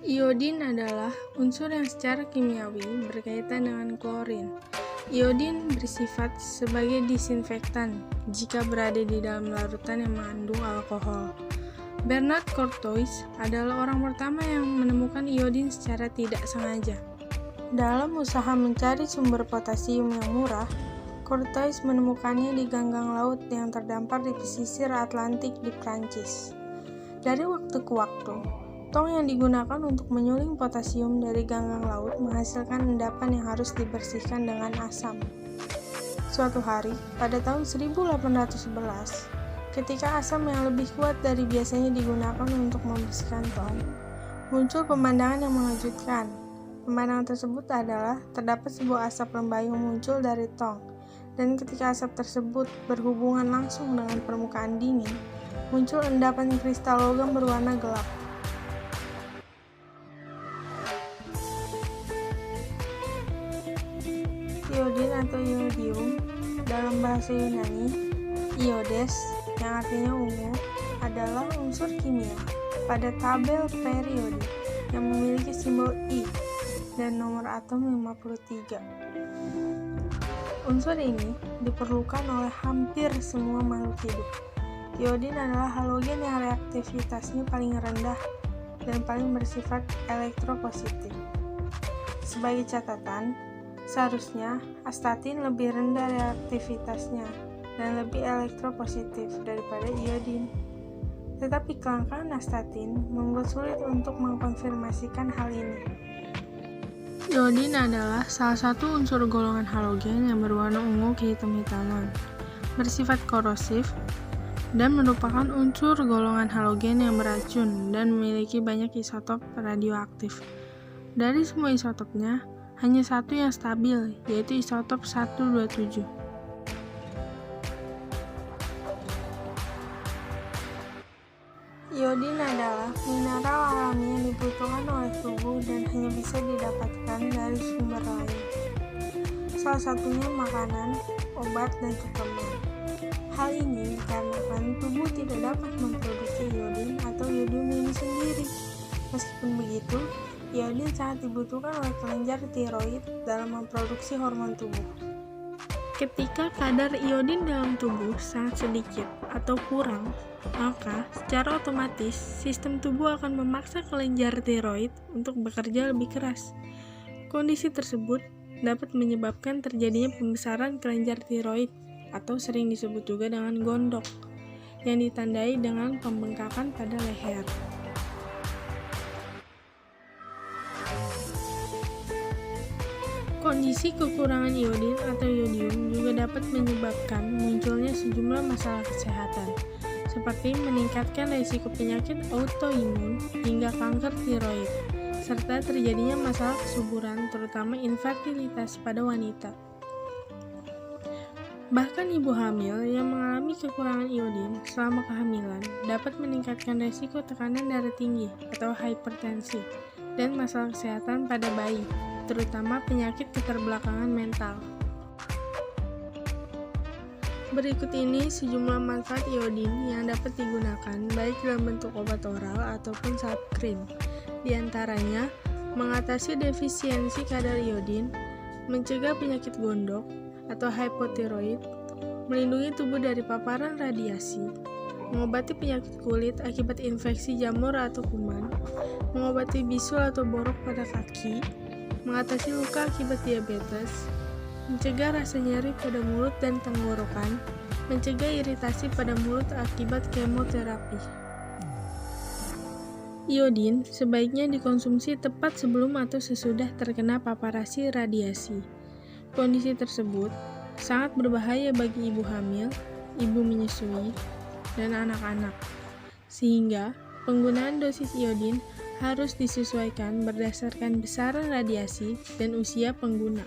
Iodin adalah unsur yang secara kimiawi berkaitan dengan klorin. Iodin bersifat sebagai disinfektan jika berada di dalam larutan yang mengandung alkohol. Bernard Courtois adalah orang pertama yang menemukan iodin secara tidak sengaja. Dalam usaha mencari sumber potasium yang murah, Courtois menemukannya di ganggang laut yang terdampar di pesisir Atlantik di Prancis. Dari waktu ke waktu, tong yang digunakan untuk menyuling potasium dari ganggang laut menghasilkan endapan yang harus dibersihkan dengan asam. Suatu hari, pada tahun 1811, ketika asam yang lebih kuat dari biasanya digunakan untuk membersihkan tong, muncul pemandangan yang mengejutkan. Pemandangan tersebut adalah terdapat sebuah asap lembah yang muncul dari tong, dan ketika asap tersebut berhubungan langsung dengan permukaan dingin, muncul endapan kristal logam berwarna gelap. Iodin atau iodium dalam bahasa Yunani, iodes, yang artinya ungu, adalah unsur kimia pada tabel periodik yang memiliki simbol I dan nomor atom 53. Unsur ini diperlukan oleh hampir semua makhluk hidup. Iodin adalah halogen yang reaktivitasnya paling rendah dan paling bersifat elektropositif. Sebagai catatan, seharusnya astatin lebih rendah reaktivitasnya dan lebih elektropositif daripada iodin. Tetapi kelangkaan astatin membuat sulit untuk mengkonfirmasikan hal ini. Iodin adalah salah satu unsur golongan halogen yang berwarna ungu kehitam-hitaman, bersifat korosif, dan merupakan unsur golongan halogen yang beracun dan memiliki banyak isotop radioaktif. Dari semua isotopnya, hanya satu yang stabil, yaitu isotop 127. Iodin adalah mineral alami yang dibutuhkan oleh tubuh dan hanya bisa didapatkan dari sumber lain. Salah satunya makanan, obat, dan suplemen. Hal ini dikarenakan tubuh tidak dapat memproduksi iodin atau iodium ini sendiri. Meskipun begitu, iodin sangat dibutuhkan oleh kelenjar tiroid dalam memproduksi hormon tubuh. Ketika kadar iodin dalam tubuh sangat sedikit atau kurang, maka secara otomatis sistem tubuh akan memaksa kelenjar tiroid untuk bekerja lebih keras. Kondisi tersebut dapat menyebabkan terjadinya pembesaran kelenjar tiroid atau sering disebut juga dengan gondok, yang ditandai dengan pembengkakan pada leher. Kondisi kekurangan iodin atau iodium juga dapat menyebabkan munculnya sejumlah masalah kesehatan, seperti meningkatkan risiko penyakit autoimun hingga kanker tiroid, serta terjadinya masalah kesuburan, terutama infertilitas pada wanita. Bahkan ibu hamil yang mengalami kekurangan iodin selama kehamilan dapat meningkatkan risiko tekanan darah tinggi atau hipertensi dan masalah kesehatan pada bayi, terutama penyakit keterbelakangan mental. Berikut ini sejumlah manfaat iodin yang dapat digunakan baik dalam bentuk obat oral ataupun saat krim. Di antaranya, mengatasi defisiensi kadar iodin, mencegah penyakit gondok atau hipotiroid, melindungi tubuh dari paparan radiasi, mengobati penyakit kulit akibat infeksi jamur atau kuman, mengobati bisul atau borok pada kaki, mengatasi luka akibat diabetes, mencegah rasa nyeri pada mulut dan tenggorokan, mencegah iritasi pada mulut akibat kemoterapi. Iodin sebaiknya dikonsumsi tepat sebelum atau sesudah terkena paparasi radiasi. Kondisi tersebut sangat berbahaya bagi ibu hamil, ibu menyusui, dan anak-anak, sehingga penggunaan dosis iodin harus disesuaikan berdasarkan besaran radiasi dan usia pengguna.